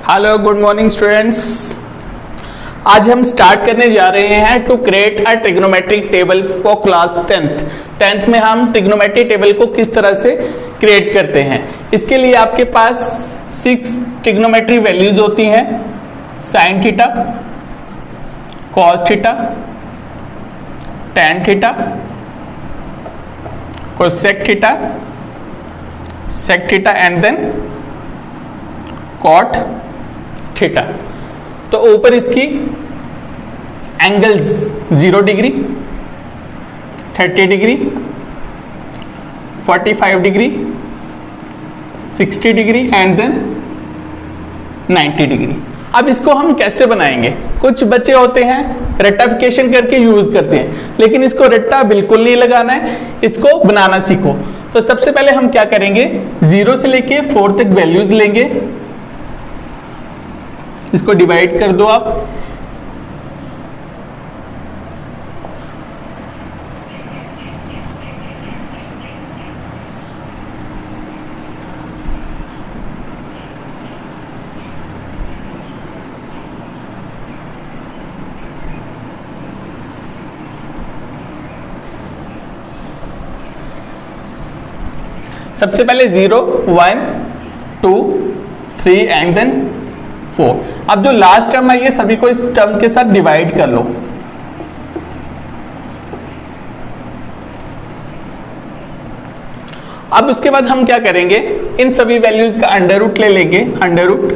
Hello good morning students. आज हम start करने जा रहे हैं to create a trigonometric table for class 10th में हम ट्रिग्नोमेट्री टेबल को किस तरह से क्रिएट करते हैं। इसके लिए आपके पास 6 ट्रिग्नोमेट्री वैल्यूज होती हैं, sine theta, cos theta, tan theta, cosec theta, sec theta and then cot theta. तो ऊपर इसकी angles 0 degree, 30 degree, 45 degree, 60 degree and then 90 degree. अब इसको हम कैसे बनाएंगे? कुछ बच्चे होते हैं रेक्टिफिकेशन करके यूज करते हैं, लेकिन इसको रट्टा बिल्कुल नहीं लगाना है, इसको बनाना सीखो। तो सबसे पहले हम क्या करेंगे, 0 से लेके 4 तक वैल्यूज लेंगे, इसको डिवाइड कर दो आप। सबसे पहले 0, 1, 2, 3 एंड देन 4। अब जो लास्ट टर्म है ये सभी को इस टर्म के साथ डिवाइड कर लो। अब उसके बाद हम क्या करेंगे, इन सभी वैल्यूज का अंडर रूट ले लेंगे, अंडर रूट।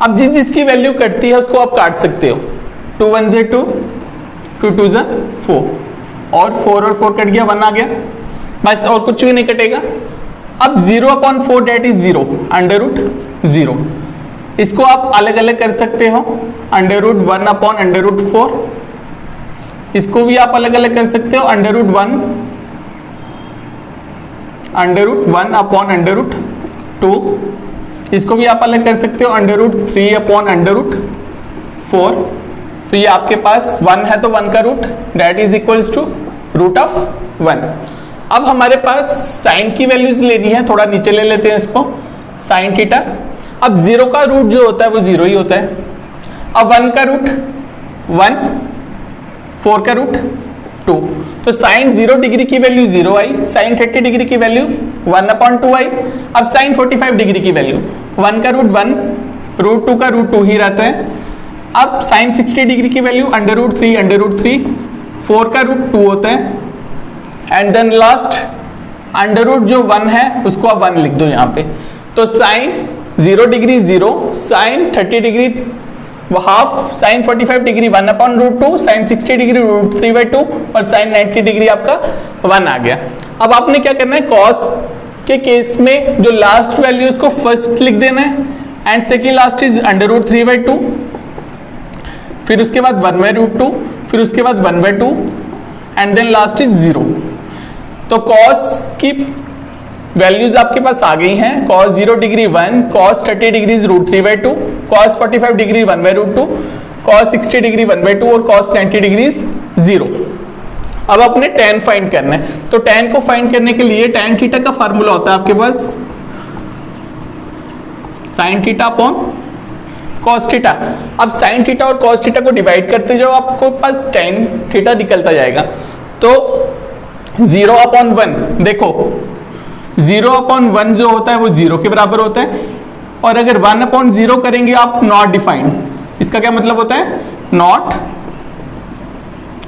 अब जिसकी वैल्यू कटती है उसको आप काट सकते हो। 2 1 से 2, 2 2 से 4 और 4 और 4 कट गया, 1 आ गया, बस और कुछ भी नहीं कटेगा। अब 0/4 डेट इज 0, अंडर रूट 0। इसको आप अलग अलग कर सकते हो, अंडर रूट 1/√4। इसको भी आप अलग अलग कर सकते हो, अंडर रूट 1, अंडर रूट 1/√2। इसको भी आप अलग कर सकते हो, अंडर रूट 3/√4। तो ये आपके पास 1 है तो 1 का root that is equals to √1। अब हमारे पास साइन की वैल्यूज लेनी है, थोड़ा नीचे ले लेते हैं इसको, साइन थीटा। अब 0 का रूट जो होता है वो 0 ही होता है। अब 1 का रूट 1, 4 का रूट 2। तो साइन 0 डिग्री की वैल्यू 0 आई, साइन 30 डिग्री की वैल्यू 1/2 आई। अब साइन 45 डिग्री की वैल्यू 1 का रूट 1, √2 का रूट 2 ही रहता है। अब साइन 60 डिग्री की वैल्यू √3, 4 का रूट 2 होता है and then last under root जो 1 है उसको आप 1 लिख दो यहाँ पे। तो sine 0 degree 0, sine 30 degree half, sine 45 degree 1/√2, sine 60 degree √3/2 और साइन 90 डिग्री आपका 1 आ गया। अब आपने क्या करना है, कॉस के केस में जो लास्ट वैल्यू उसको फर्स्ट लिख देना है एंड सेकेंड लास्ट इज √3/2, फिर उसके बाद 1/√2, फिर उसके बाद 1/2 एंड देन लास्ट इज 0। तो कॉस की वैल्यूज आपके पास आ गई हैं, cos 0 degree 1, cos 30 degree √3/2, cos 45 degree 1/√2, cos 60 degree 1/2 और कॉस 90 डिग्री 0। अब अपने tan फाइंड करना है। तो tan को फाइंड करने के लिए tan थीटा का फार्मूला होता है आपके पास sine theta upon cos theta. अब साइन थीटा और कॉस थीटा को डिवाइड करते जाओ, आपको पास tan थीटा निकलता जाएगा। तो 0/1, देखो 0/1 जो होता है वो 0 के बराबर होता है, और अगर 1/0 करेंगे आप नॉट डिफाइंड। इसका क्या मतलब होता है, नॉट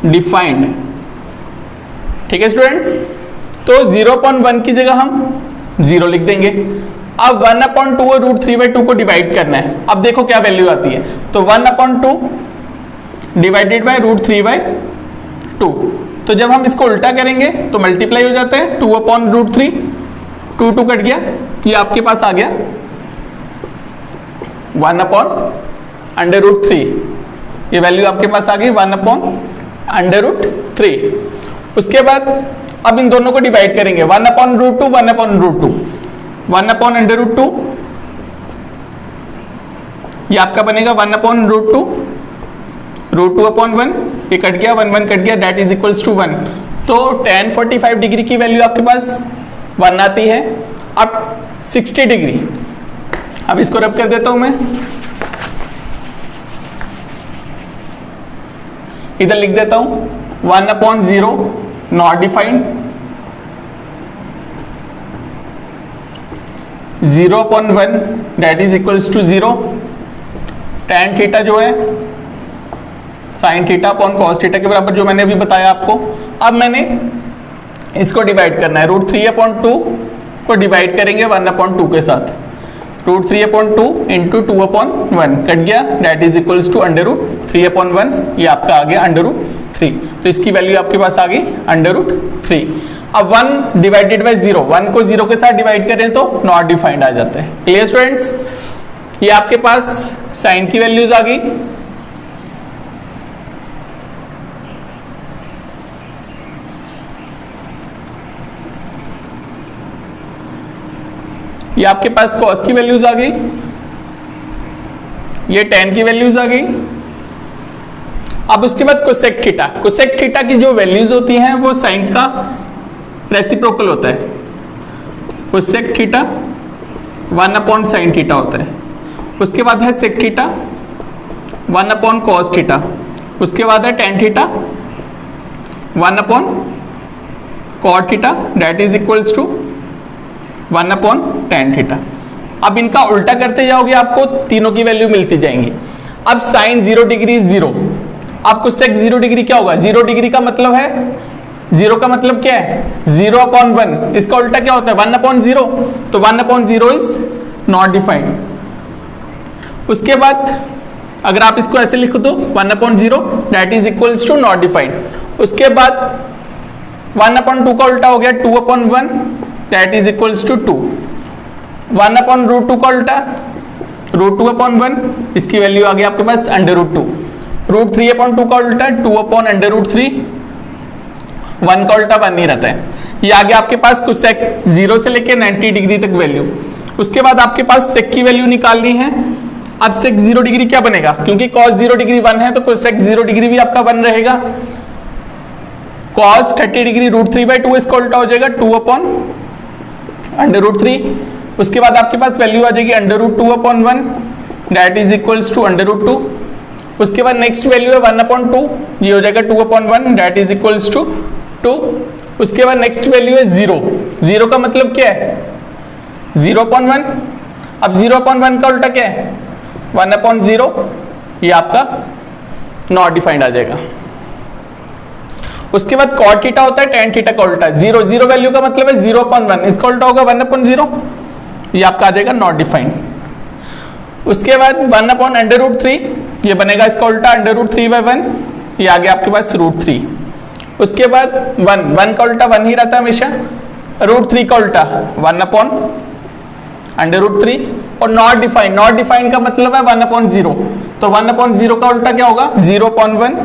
डिफाइंड। ठीक है स्टूडेंट्स, तो 0/1 की जगह हम 0 लिख देंगे। अब 1/2 और √3/2 को डिवाइड करना है। अब देखो क्या वैल्यू आती है, तो 1/2 डिवाइडेड बाय √3/2। तो जब हम इसको उल्टा करेंगे तो मल्टीप्लाई हो जाता है, 2/√3, 2 कट गया, ये आपके पास आ गया 1/√3। ये वैल्यू आपके पास आ गई 1/√3। उसके बाद अब इन दोनों को डिवाइड करेंगे, 1/√2, 1/√2, 1/√2, ये आपका बनेगा 1/√2, √2/1, ये कट गया, 1 1 कट गया, डेट इज इक्वल्स टू 1। तो tan 45 डिग्री की वैल्यू आपके पास 1 आती है। अब 60 डिग्री, अब इसको रब कर देता हूं मैं, इधर लिख देता हूं 1/0 not defined, 0/1 that is equals to 0, tan theta जो है sin theta upon cos theta के बराबर, जो मैंने अभी बताया आपको। अब मैंने इसको डिवाइड करना है, √3/2 को डिवाइड करेंगे 1/2 के साथ, √3/2 इंटू 2/1 कट गया, दैट इज इक्वल्स टू √3/1, ये आपका आ गया √3, तो इसकी वैल्यू आपके पास आ गई √3। अब 1 डिवाइडेड बाई 0, 1 को 0 के साथ डिवाइड करें तो नॉट डिफाइंड आ जाता है। क्लियर स्टूडेंट्स, ये आपके पास साइन की वैल्यूज आ गई। ये आपके पास कॉस की वैल्यूज आ गई, ये tan की वैल्यूज आ गई। अब उसके बाद कोसेक थीटा, कोसेक थीटा की जो वैल्यूज होती हैं वो साइन का रेसिप्रोकल होता है, कोसेक थीटा 1/sin थीटा होता है। उसके बाद है सेक थीटा 1/cos थीटा, उसके बाद है tan theta 1/cot theta that is equals to 1/tan theta. अब इनका उल्टा करते जाओगे आपको तीनों की वैल्यू मिलती जाएंगी। अब साइन 0 डिग्री 0, आपको सेक 0 डिग्री क्या होगा, 0 डिग्री का मतलब है, 0 का मतलब क्या है 0/1, इसका उल्टा क्या होता है 1/0, तो 1/0 इज नॉट डिफाइंड। उसके बाद अगर आप इसको ऐसे लिख दो 1/0 that is equals to not defined. उसके बाद 1/2 का उल्टा हो गया 2/1 दैट इज इक्वल्स टू 2, 1/√2 का उल्टा √2/1, इसकी वैल्यू आ गई आपके पास √2, √3/2 का उल्टा 2/√3, 1 का उल्टा 1 नहीं रहता है। ये आ गया आपके पास कोसेक 0 से लेके 90 डिग्री तक वैल्यू। उसके बाद आपके पास सेक की वैल्यू निकालनी है। अब सेक 0 डिग्री क्या बनेगा, क्योंकि cos 0 डिग्री 1 है तो कोसेक 0 डिग्री भी आपका 1 रहेगा। cos 30 डिग्री √3/2, इसका उल्टा हो जाएगा 2/√3। उसके बाद आपके पास वैल्यू आ जाएगी √2/1 दैट इज इक्वल्स टू √2। उसके बाद नेक्स्ट वैल्यू है 1/2, ये हो जाएगा 2/1 दैट इज इक्वल्स टू 2। उसके बाद नेक्स्ट वैल्यू है 0, 0 का मतलब क्या है 0/1, अब 0/1 का उल्टा क्या है 1/0, ये आपका नॉट डिफाइंड आ जाएगा। उसके बाद cot थीटा होता है tan थीटा का उल्टा, 0 0 वैल्यू का मतलब है 0/1, इसका उल्टा होगा 1/0, ये आपका आ जाएगा नॉट डिफाइंड। उसके बाद 1/√3, ये बनेगा इसका उल्टा √3/1, ये आ गया आपके पास √3। उसके बाद 1 का उल्टा 1 ही रहता है हमेशा, √3 का उल्टा 1/√3 और नॉट डिफाइंड, नॉट डिफाइंड का मतलब है 1/0, तो 1/0 का उल्टा क्या होगा 0/1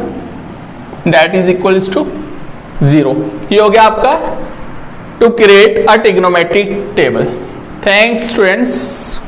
दैट इज इक्वल्स टू 0। ये हो गया आपका to create a trigonometric table. Thanks students.